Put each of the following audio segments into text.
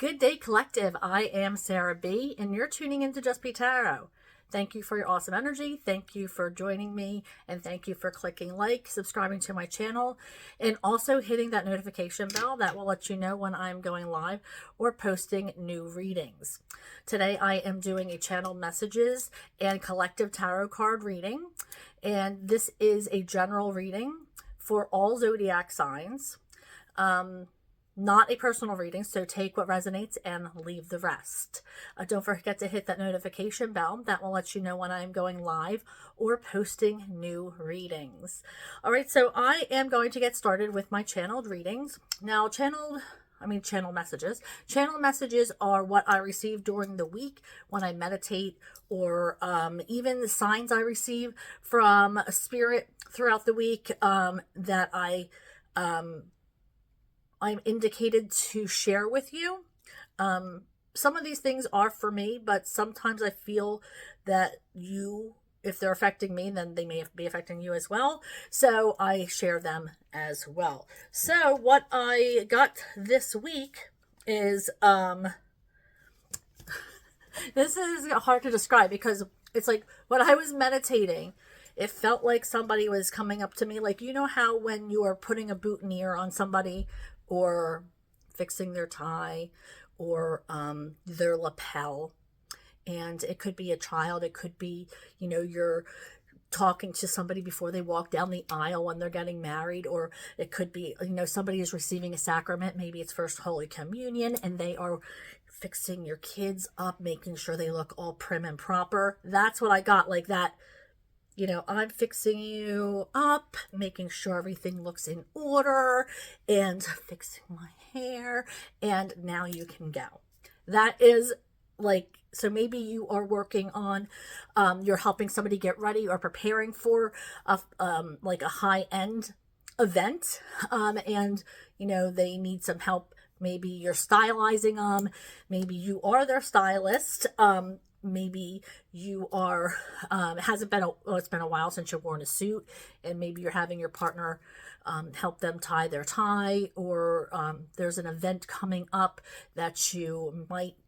Good day, collective. I am Sarah B, and you're tuning into Just Be Tarot. Thank you for your awesome energy. Thank you for joining me, and thank you for clicking like, subscribing to my channel, and also hitting that notification bell that will let you know when I'm going live or posting new readings. Today, I am doing a channel messages and collective tarot card reading, and this is a general reading for all zodiac signs. Not a personal reading, so take what resonates and leave the rest. Don't forget to hit that notification bell. That will let you know when I'm going live or posting new readings. All right, so I am going to get started with my channeled readings. Now, channel messages. Channel messages are what I receive during the week when I meditate, or even the signs I receive from a spirit throughout the week that I'm indicated to share with you. Some of these things are for me, but sometimes I feel that if they're affecting me, then they may be affecting you as well. So I share them as well. So what I got this week is, this is hard to describe because it's like when I was meditating, it felt like somebody was coming up to me. Like, you know how when you are putting a boutonniere on somebody, or fixing their tie, or their lapel, and it could be a child, it could be, you're talking to somebody before they walk down the aisle when they're getting married, or it could be, somebody is receiving a sacrament, maybe it's First Holy Communion, and they are fixing your kids up, making sure they look all prim and proper. That's what I got, like that. I'm fixing you up, making sure everything looks in order, and fixing my hair, and now you can go. That is like, so maybe you are working on, you're helping somebody get ready or preparing for like a high-end event, and they need some help. Maybe you're stylizing them. Maybe you are their stylist. Maybe you are, it's been a while since you've worn a suit, and maybe you're having your partner help them tie their tie, or there's an event coming up that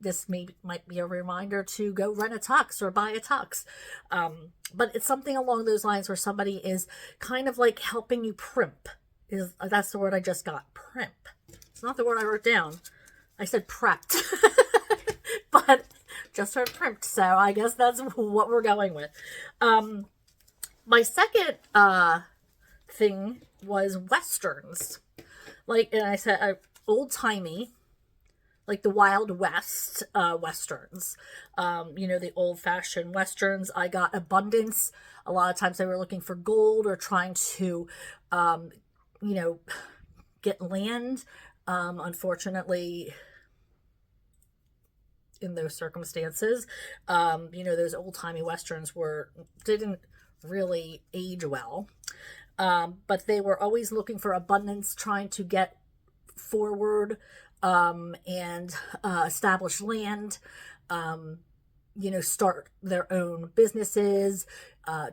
this might be a reminder to go rent a tux or buy a tux. But it's something along those lines where somebody is kind of like helping you primp. That's the word I just got, primp. It's not the word I wrote down. I said prepped. But just heard primped, so I guess that's what we're going with. My second thing was westerns, and I said old-timey, like the Wild West westerns. The old-fashioned westerns. I got abundance. A lot of times they were looking for gold or trying to get land. Unfortunately, in those circumstances, those old-timey westerns didn't really age well, but they were always looking for abundance, trying to get forward, and establish land, start their own businesses,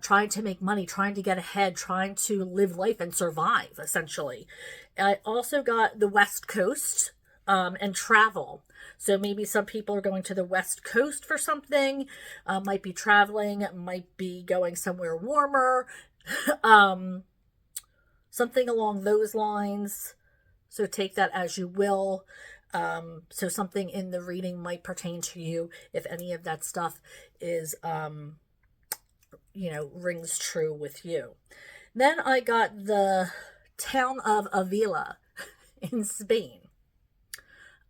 trying to make money, trying to get ahead, trying to live life and survive, essentially. I also got the West Coast, and travel. So maybe some people are going to the West Coast for something, might be traveling, might be going somewhere warmer, something along those lines. So take that as you will. So something in the reading might pertain to you if any of that stuff is, rings true with you. Then I got the town of Avila in Spain.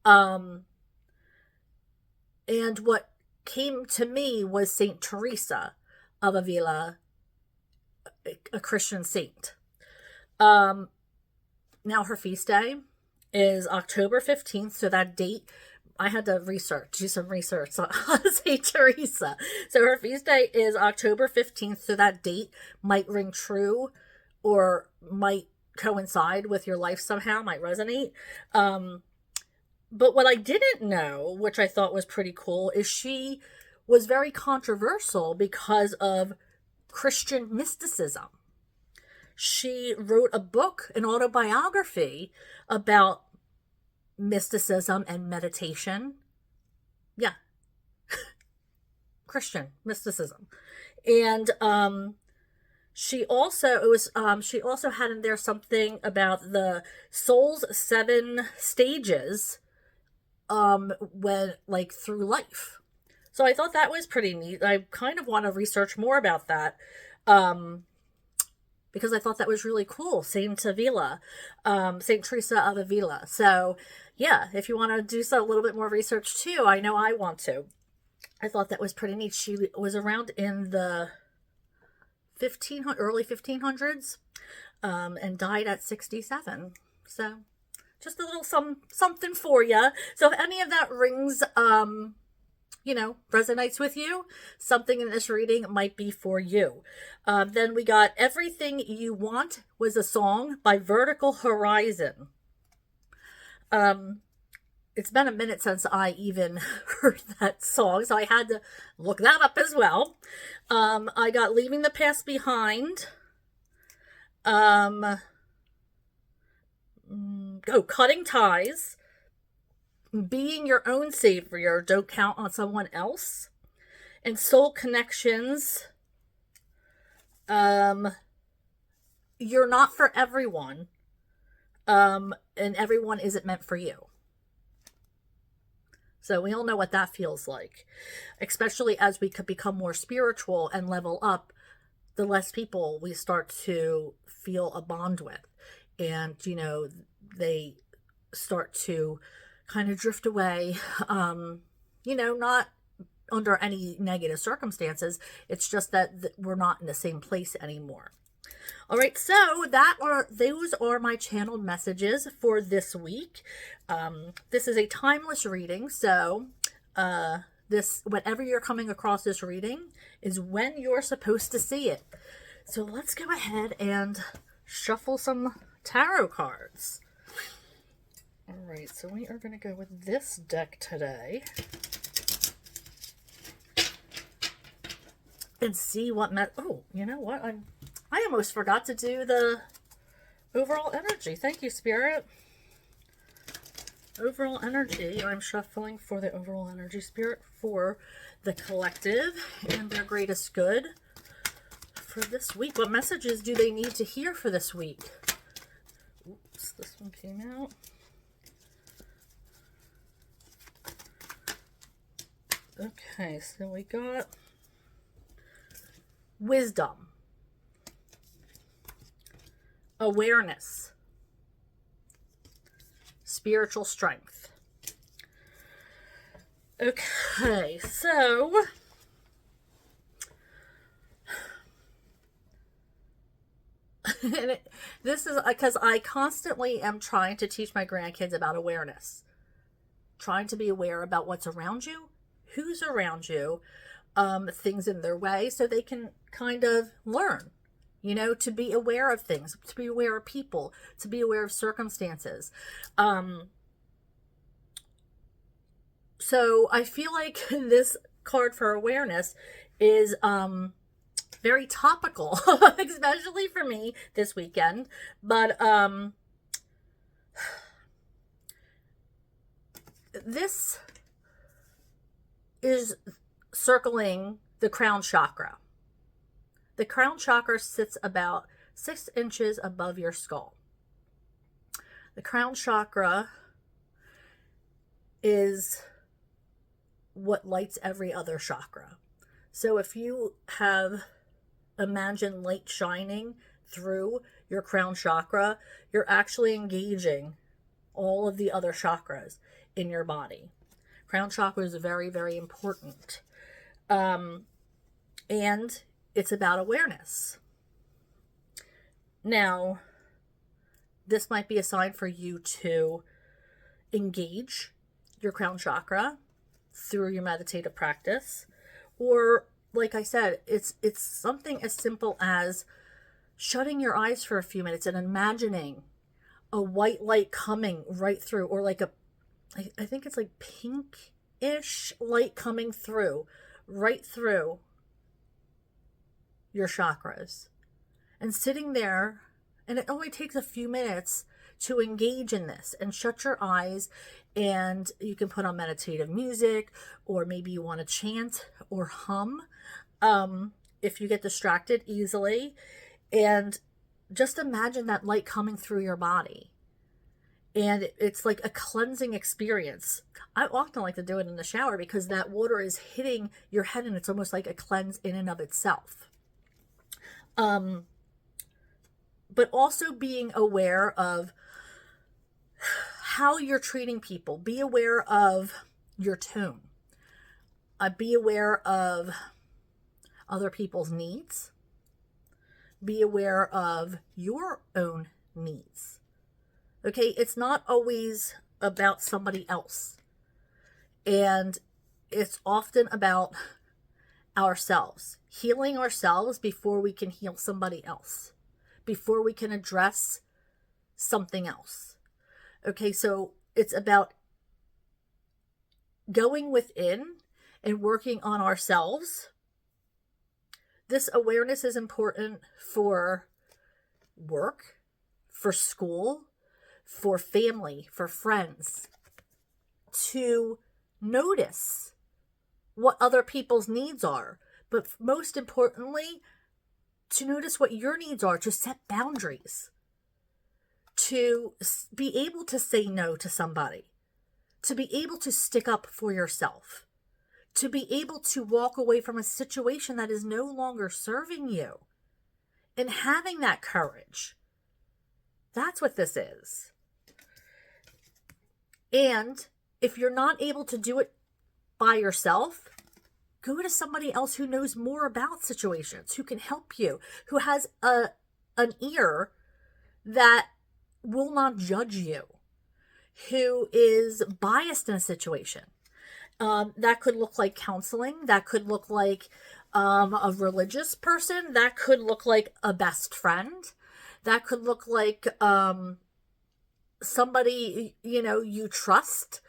And what came to me was Saint Teresa of Avila, a Christian saint. Now her feast day is October 15th, so that date, I had to do some research on Saint Teresa. So her feast day is October 15th, so that date might ring true or might coincide with your life somehow, might resonate. But what I didn't know, which I thought was pretty cool, is she was very controversial because of Christian mysticism. She wrote a book, an autobiography, about mysticism and meditation. Yeah, Christian mysticism. And she also had in there something about the soul's 7 stages when, like, through life. So I thought that was pretty neat. I kind of want to research more about that. Because I thought that was really cool. Saint Avila, Saint Teresa of Avila. So, yeah, if you want to do a little bit more research too, I know I want to. I thought that was pretty neat. She was around in the early 1500s, and died at 67. So, just a little something for you. So, if any of that rings, resonates with you, something in this reading might be for you. Then we got Everything You Want Was a Song by Vertical Horizon. It's been a minute since I even heard that song, so I had to look that up as well. I got Leaving the Past Behind. Cutting Ties. Being Your Own Savior, Don't Count on Someone Else. And Soul Connections. You're Not for Everyone. And Everyone Isn't Meant for You. So we all know what that feels like. Especially as we could become more spiritual and level up, the less people we start to feel a bond with. And, they start to kind of drift away, not under any negative circumstances. It's just that we're not in the same place anymore. All right, so those are my channeled messages for this week. This is a timeless reading, so whenever you're coming across this reading is when you're supposed to see it. So let's go ahead and shuffle some tarot cards. All right, so we are going to go with this deck today and see what oh, you know what? I almost forgot to do the overall energy. Thank you, Spirit. Overall energy. I'm shuffling for the overall energy, Spirit, for the collective and their greatest good for this week. What messages do they need to hear for this week? Oops, this one came out. Okay, so we got wisdom, awareness, spiritual strength. Okay, so this is because I constantly am trying to teach my grandkids about awareness, trying to be aware about what's around you, who's around you, things in their way, so they can kind of learn, to be aware of things, to be aware of people, to be aware of circumstances. So I feel like this card for awareness is very topical, especially for me this weekend. But this is circling the crown chakra. The crown chakra sits about 6 inches above your skull. The crown chakra is what lights every other chakra. So if you have imagined light shining through your crown chakra, you're actually engaging all of the other chakras in your body. Crown chakra is very, very important. And it's about awareness. Now, this might be a sign for you to engage your crown chakra through your meditative practice. Or, like I said, it's something as simple as shutting your eyes for a few minutes and imagining a white light coming right through, or like I think it's like pink-ish light coming through, right through your chakras. And sitting there, and it only takes a few minutes to engage in this and shut your eyes, and you can put on meditative music, or maybe you want to chant or hum if you get distracted easily. And just imagine that light coming through your body. And it's like a cleansing experience. I often like to do it in the shower because that water is hitting your head and it's almost like a cleanse in and of itself. But also being aware of how you're treating people. Be aware of your tone. Be aware of other people's needs. Be aware of your own needs. Okay, it's not always about somebody else. And it's often about ourselves. Healing ourselves before we can heal somebody else. Before we can address something else. Okay, so it's about going within and working on ourselves. This awareness is important for work, for school, for family, for friends, to notice what other people's needs are, but most importantly, to notice what your needs are, to set boundaries, to be able to say no to somebody, to be able to stick up for yourself, to be able to walk away from a situation that is no longer serving you, and having that courage. That's what this is. And if you're not able to do it by yourself, go to somebody else who knows more about situations, who can help you, who has an ear that will not judge you, who is biased in a situation. That could look like counseling. That could look like a religious person. That could look like a best friend. That could look like somebody, you trust,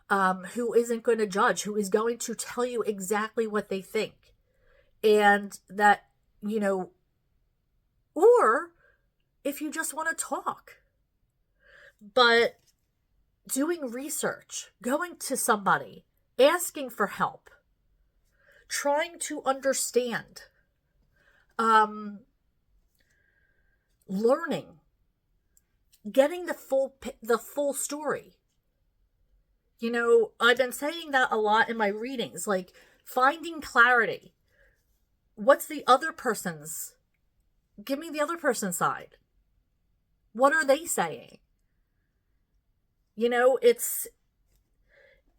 who isn't going to judge, who is going to tell you exactly what they think. And that, or if you just want to talk. But doing research, going to somebody, asking for help, trying to understand, learning, getting the full story. I've been saying that a lot in my readings, like finding clarity. What's the other person's? Give me the other person's side. What are they saying?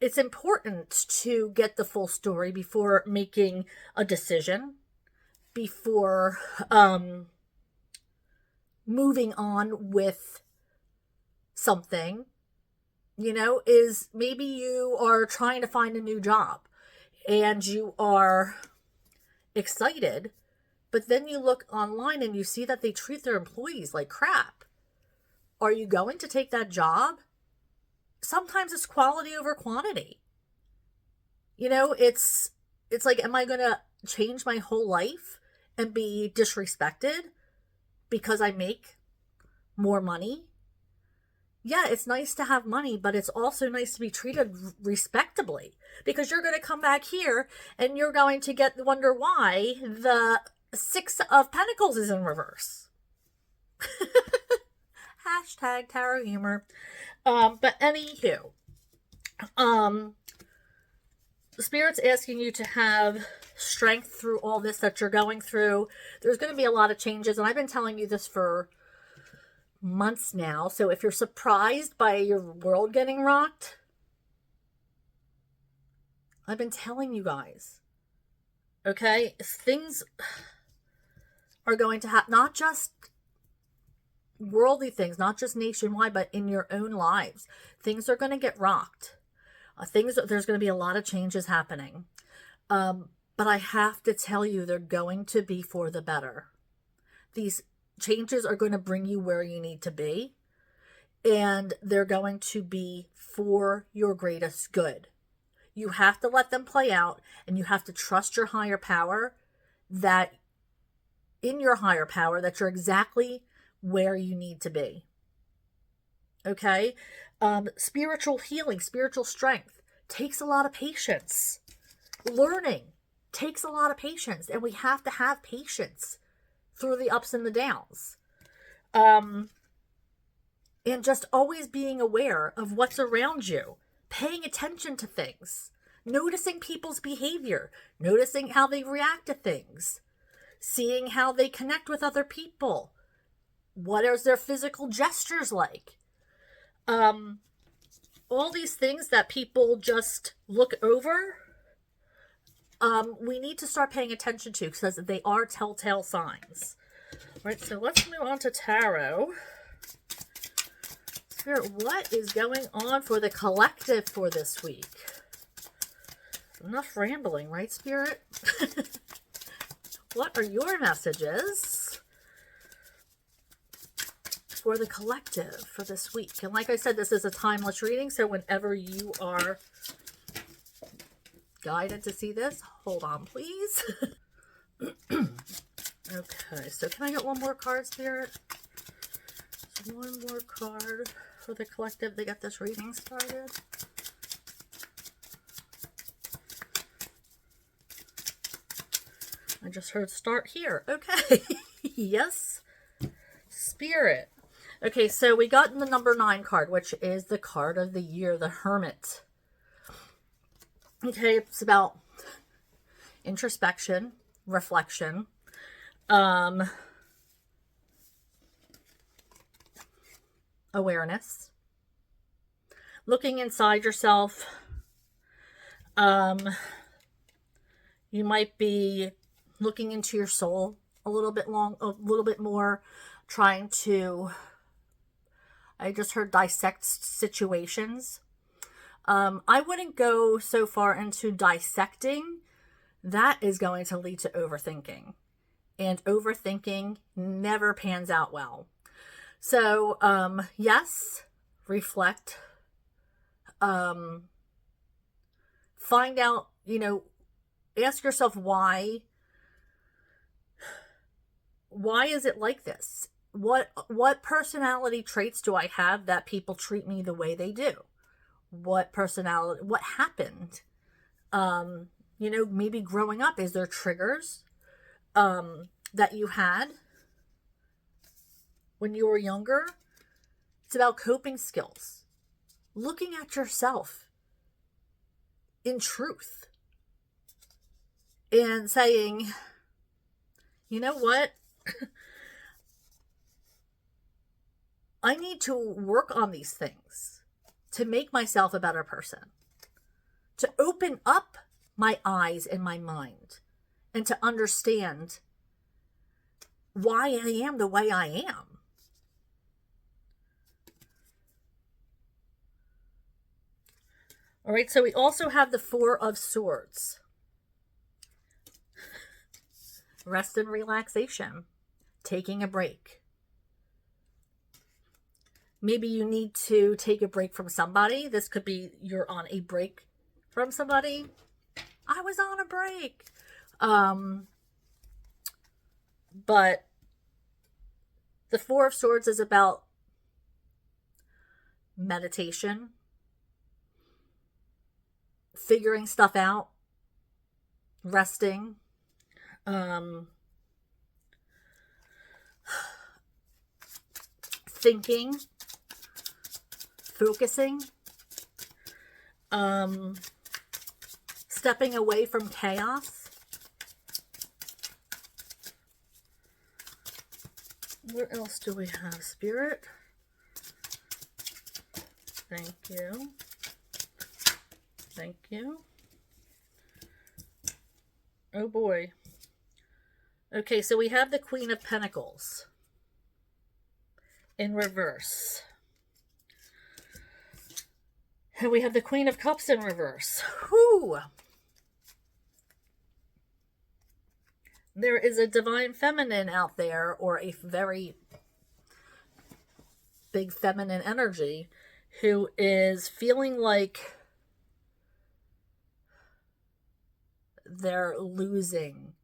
It's important to get the full story before making a decision, before moving on with something. Is maybe you are trying to find a new job and you are excited, but then you look online and you see that they treat their employees like crap. Are you going to take that job? Sometimes it's quality over quantity. It's like, am I going to change my whole life and be disrespected because I make more money? Yeah, it's nice to have money, but it's also nice to be treated respectably, because you're going to come back here and you're going to wonder why the Six of Pentacles is in reverse. Hashtag tarot humor. But anywho, Spirit's asking you to have strength through all this that you're going through. There's going to be a lot of changes, and I've been telling you this for months now. So if you're surprised by your world getting rocked, I've been telling you guys. Okay? Things are going to happen, not just worldly things, not just nationwide, but in your own lives. Things are going to get rocked. There's going to be a lot of changes happening. But I have to tell you, they're going to be for the better. These changes are going to bring you where you need to be, and they're going to be for your greatest good. You have to let them play out, and you have to trust your higher power, that you're exactly where you need to be. Okay. Spiritual healing, spiritual strength takes a lot of patience. Learning takes a lot of patience, and we have to have patience through the ups and the downs. And just always being aware of what's around you, paying attention to things, noticing people's behavior, noticing how they react to things, seeing how they connect with other people. What is their physical gestures like? All these things that people just look over, we need to start paying attention to because they are telltale signs. All right, so let's move on to tarot. Spirit, what is going on for the collective for this week? Enough rambling, right, Spirit? What are your messages for the collective for this week? And like I said, this is a timeless reading, so whenever you are guided to see this, hold on, please. Okay, so can I get one more card, Spirit? One more card for the collective to get this reading started. I just heard start here. Okay. Yes. Spirit. Okay, so we got the number 9 card, which is the card of the year, the Hermit. Okay, it's about introspection, reflection, awareness, looking inside yourself. You might be looking into your soul a little bit more, trying to, I just heard dissect situations. I wouldn't go so far into dissecting. That is going to lead to overthinking. And overthinking never pans out well. So, yes, reflect. Find out, ask yourself why. Why is it like this? What personality traits do I have that people treat me the way they do? What happened? Maybe growing up, is there triggers that you had when you were younger? It's about coping skills. Looking at yourself in truth and saying, you know what? I need to work on these things to make myself a better person, to open up my eyes and my mind, and to understand why I am the way I am. All right, so we also have the 4 of Swords. Rest and relaxation, taking a break. Maybe you need to take a break from somebody. This could be you're on a break from somebody. I was on a break. But the 4 of Swords is about meditation, figuring stuff out, resting, thinking, focusing, stepping away from chaos. What else do we have, Spirit? Thank you. Thank you. Oh boy. Okay, so we have the Queen of Pentacles in reverse. And we have the Queen of Cups in reverse. Whew. There is a divine feminine out there, or a very big feminine energy, who is feeling like they're losing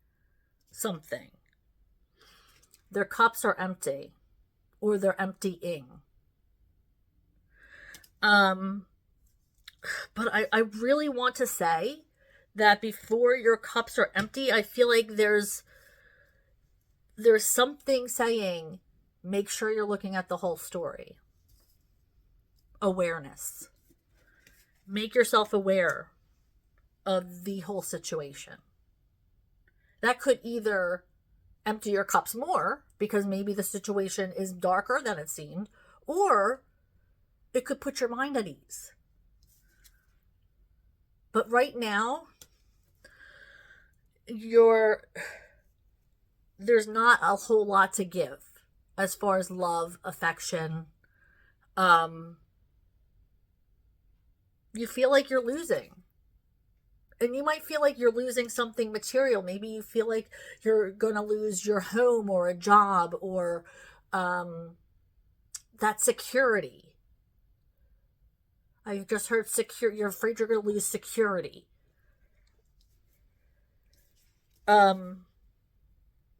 something. Their cups are empty, or they're emptying. Um, but I really want to say that before your cups are empty, I feel like there's something saying, make sure you're looking at the whole story. Awareness. Make yourself aware of the whole situation. That could either empty your cups more because maybe the situation is darker than it seemed, or it could put your mind at ease. But right now, there's not a whole lot to give as far as love, affection. You feel like you're losing. And you might feel like you're losing something material. Maybe you feel like you're going to lose your home or a job or that security. I just heard you're afraid you're going to lose security.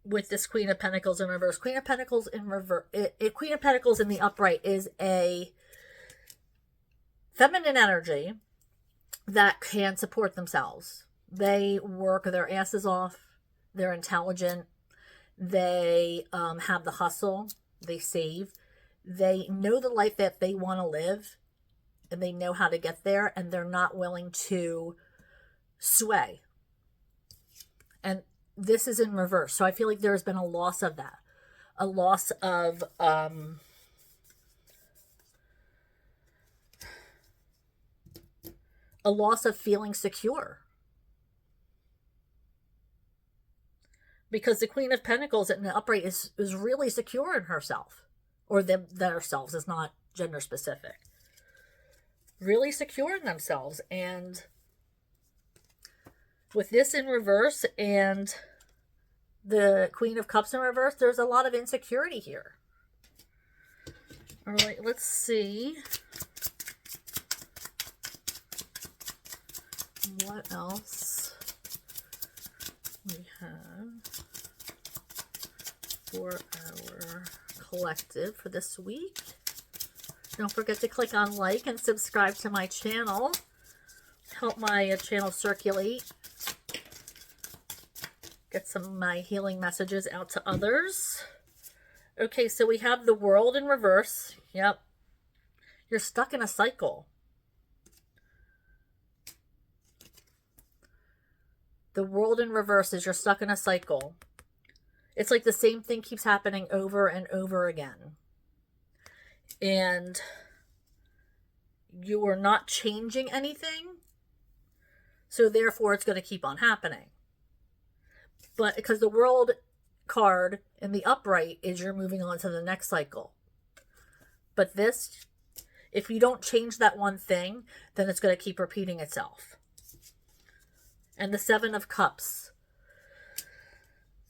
With this Queen of Pentacles in reverse. Queen of Pentacles in reverse. Queen of Pentacles in the upright is a feminine energy that can support themselves. They work their asses off. They're intelligent. They have the hustle. They save. They know the life that they want to live, and they know how to get there, and they're not willing to sway. And this is in reverse. So I feel like there's been a loss of that. A loss of feeling secure. Because the Queen of Pentacles in the upright is really secure in herself. Or themselves. It's not gender specific. Really secure in themselves. And with this in reverse and the Queen of Cups in reverse, there's a lot of insecurity here. All right, let's see. What else we have for our collective for this week? Don't forget to click on like and subscribe to my channel. Help my channel circulate. Get some of my healing messages out to others. Okay, so we have the World in reverse. Yep. You're stuck in a cycle. The World in reverse is you're stuck in a cycle. It's like the same thing keeps happening over and over again. And you are not changing anything. So therefore it's going to keep on happening. But because the World card in the upright is you're moving on to the next cycle. But this, if you don't change that one thing, then it's going to keep repeating itself. And the Seven of Cups.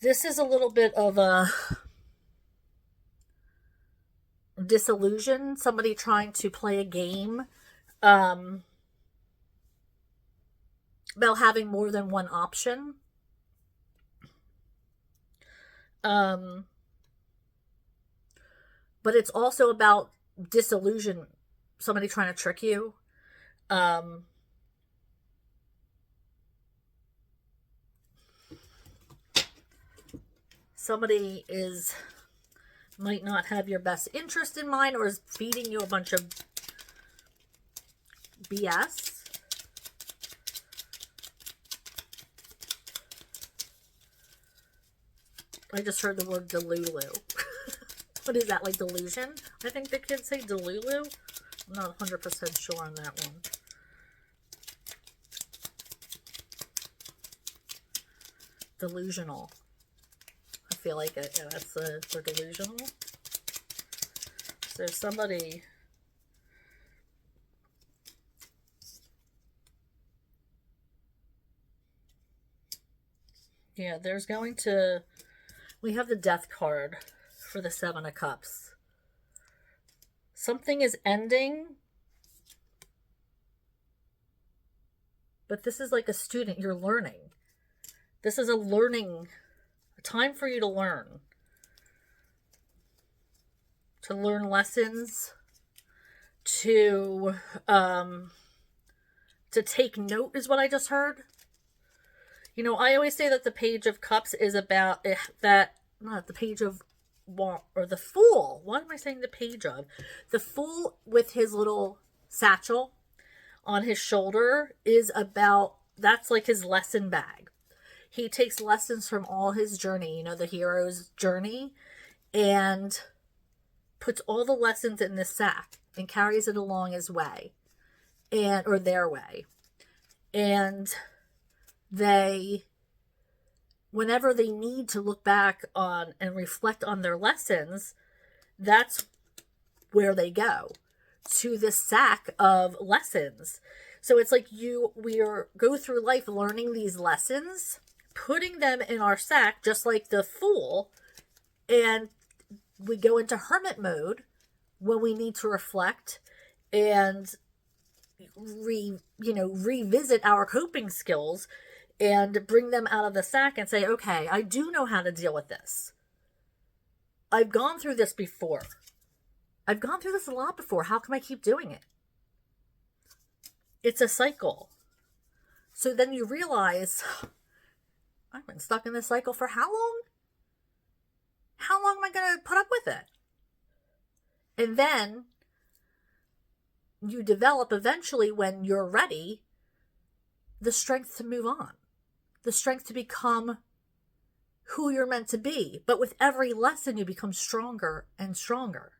This is a little bit of a disillusion. Somebody trying to play a game about having more than one option. But it's also about disillusion. Somebody trying to trick you. Somebody might not have your best interest in mind or is feeding you a bunch of BS. I just heard the word delulu. What is that, like delusion? I think the kids say delulu. I'm not 100% sure on that one. Delusional. I feel like that's for delusional. So somebody... Yeah, there's going to... We have the Death card for the Seven of Cups. Something is ending. But this is like a student. You're learning. This is a time for you to learn. To learn lessons. to take note is what I just heard. You know, I always say that the Page of Cups is about that, not the Page of, or the Fool. What am I saying the Page of? The Fool with his little satchel on his shoulder is about, that's like his lesson bag. He takes lessons from all his journey, you know, the hero's journey, and puts all the lessons in this sack and carries it along his way, and or their way. And they, whenever they need to look back on and reflect on their lessons, that's where they go, to this sack of lessons. So it's like we go through life learning these lessons, putting them in our sack, just like the Fool, and we go into hermit mode when we need to reflect and revisit our coping skills and bring them out of the sack and say, okay, I do know how to deal with this. I've gone through this before. I've gone through this a lot before. How come I keep doing it? It's a cycle. So then you realize, I've been stuck in this cycle for how long? How long am I going to put up with it? And then you develop eventually, when you're ready, the strength to move on, the strength to become who you're meant to be. But with every lesson, you become stronger and stronger.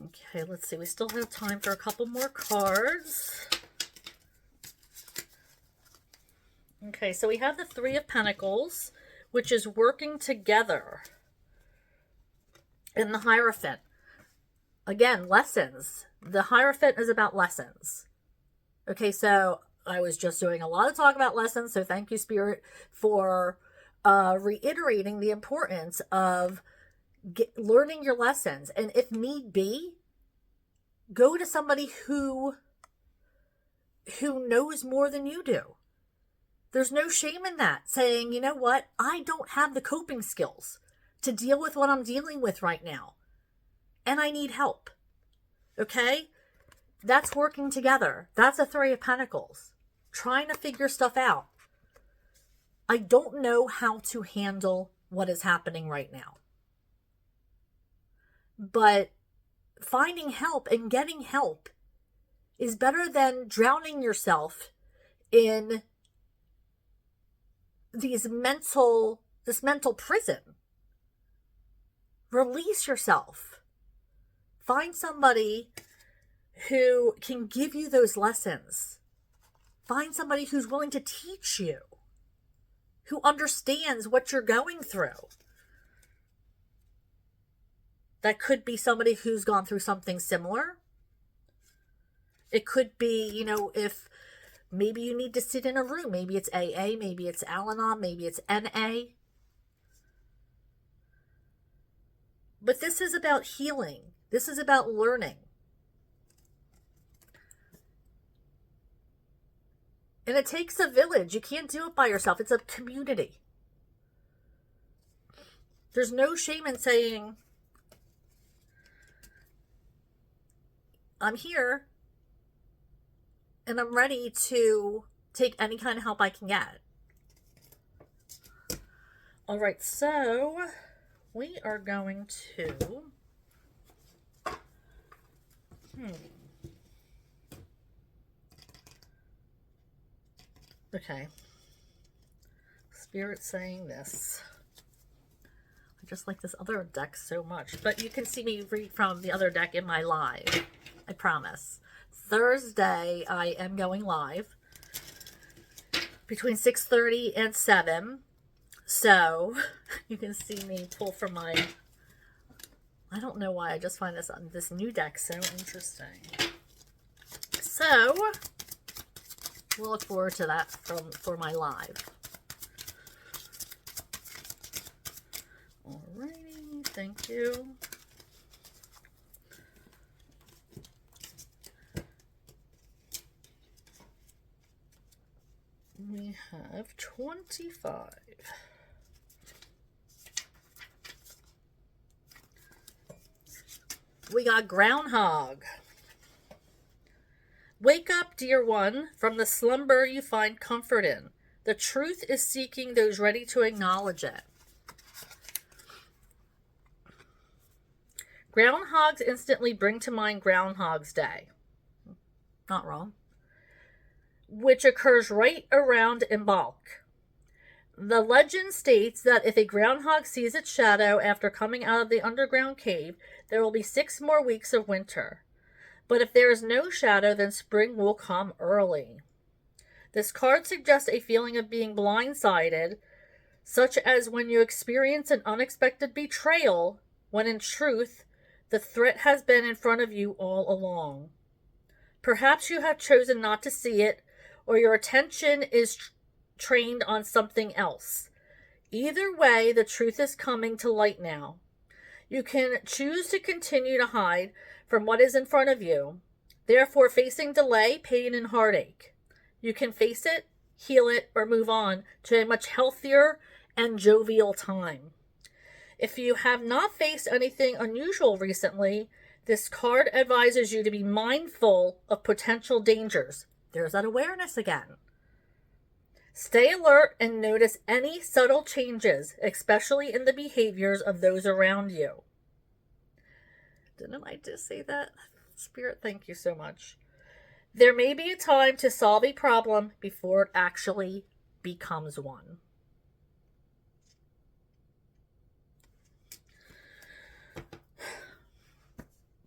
Okay, let's see. We still have time for a couple more cards. Okay, so we have the Three of Pentacles, which is working together. And the Hierophant. Again, lessons. The Hierophant is about lessons. Okay, so I was just doing a lot of talk about lessons, so thank you, Spirit, for reiterating the importance of learning your lessons. And if need be, go to somebody who knows more than you do. There's no shame in that. Saying, you know what, I don't have the coping skills to deal with what I'm dealing with right now, and I need help. Okay? That's working together. That's a Three of Pentacles. Trying to figure stuff out. I don't know how to handle what is happening right now. But finding help and getting help is better than drowning yourself in this mental prison. Release yourself. Find somebody who can give you those lessons. Find somebody who's willing to teach you, who understands what you're going through. That could be somebody who's gone through something similar. It could be, if maybe you need to sit in a room. Maybe it's AA, maybe it's Al-Anon, maybe it's NA. But this is about healing. This is about learning. And it takes a village. You can't do it by yourself. It's a community. There's no shame in saying, I'm here and I'm ready to take any kind of help I can get. All right, so we are going to okay. Spirit saying this. I just like this other deck so much, but you can see me read from the other deck in my live. I promise. Thursday, I am going live between 6:30 and 7. So you can see me pull from my, I don't know why, I just find this new deck so interesting. So we'll look forward to that for my live. Alrighty, thank you. We have 25. We got groundhog. Wake up, dear one, from the slumber you find comfort in. The truth is seeking those ready to acknowledge it. Groundhogs instantly bring to mind Groundhog's Day. Not wrong. Which occurs right around Imbolc. The legend states that if a groundhog sees its shadow after coming out of the underground cave, there will be 6 more weeks of winter. But if there is no shadow, then spring will come early. This card suggests a feeling of being blindsided, such as when you experience an unexpected betrayal, when in truth, the threat has been in front of you all along. Perhaps you have chosen not to see it, or your attention is trained on something else. Either way, the truth is coming to light now. You can choose to continue to hide from what is in front of you, therefore facing delay, pain, and heartache. You can face it, heal it, or move on to a much healthier and jovial time. If you have not faced anything unusual recently, this card advises you to be mindful of potential dangers. There's that awareness again. Stay alert and notice any subtle changes, especially in the behaviors of those around you. Didn't I just say that? Spirit, thank you so much. There may be a time to solve a problem before it actually becomes one.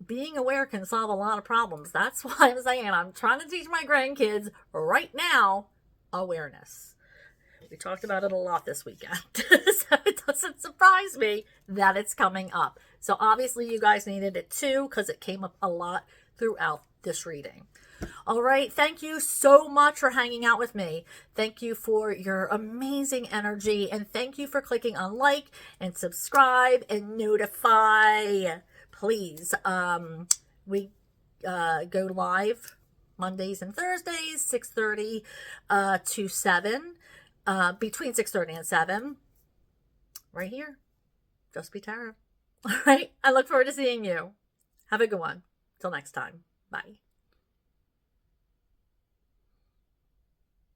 Being aware can solve a lot of problems. That's why I'm saying I'm trying to teach my grandkids right now awareness. We talked about it a lot this weekend. So it doesn't surprise me that it's coming up. So obviously you guys needed it too, because it came up a lot throughout this reading. All right. Thank you so much for hanging out with me. Thank you for your amazing energy. And thank you for clicking on like and subscribe and notify. Please. We go live Mondays and Thursdays, 6:30 to 7. Between 6:30 and 7. Right here. Just Be Tarot. All right. I look forward to seeing you. Have a good one. Till next time. Bye.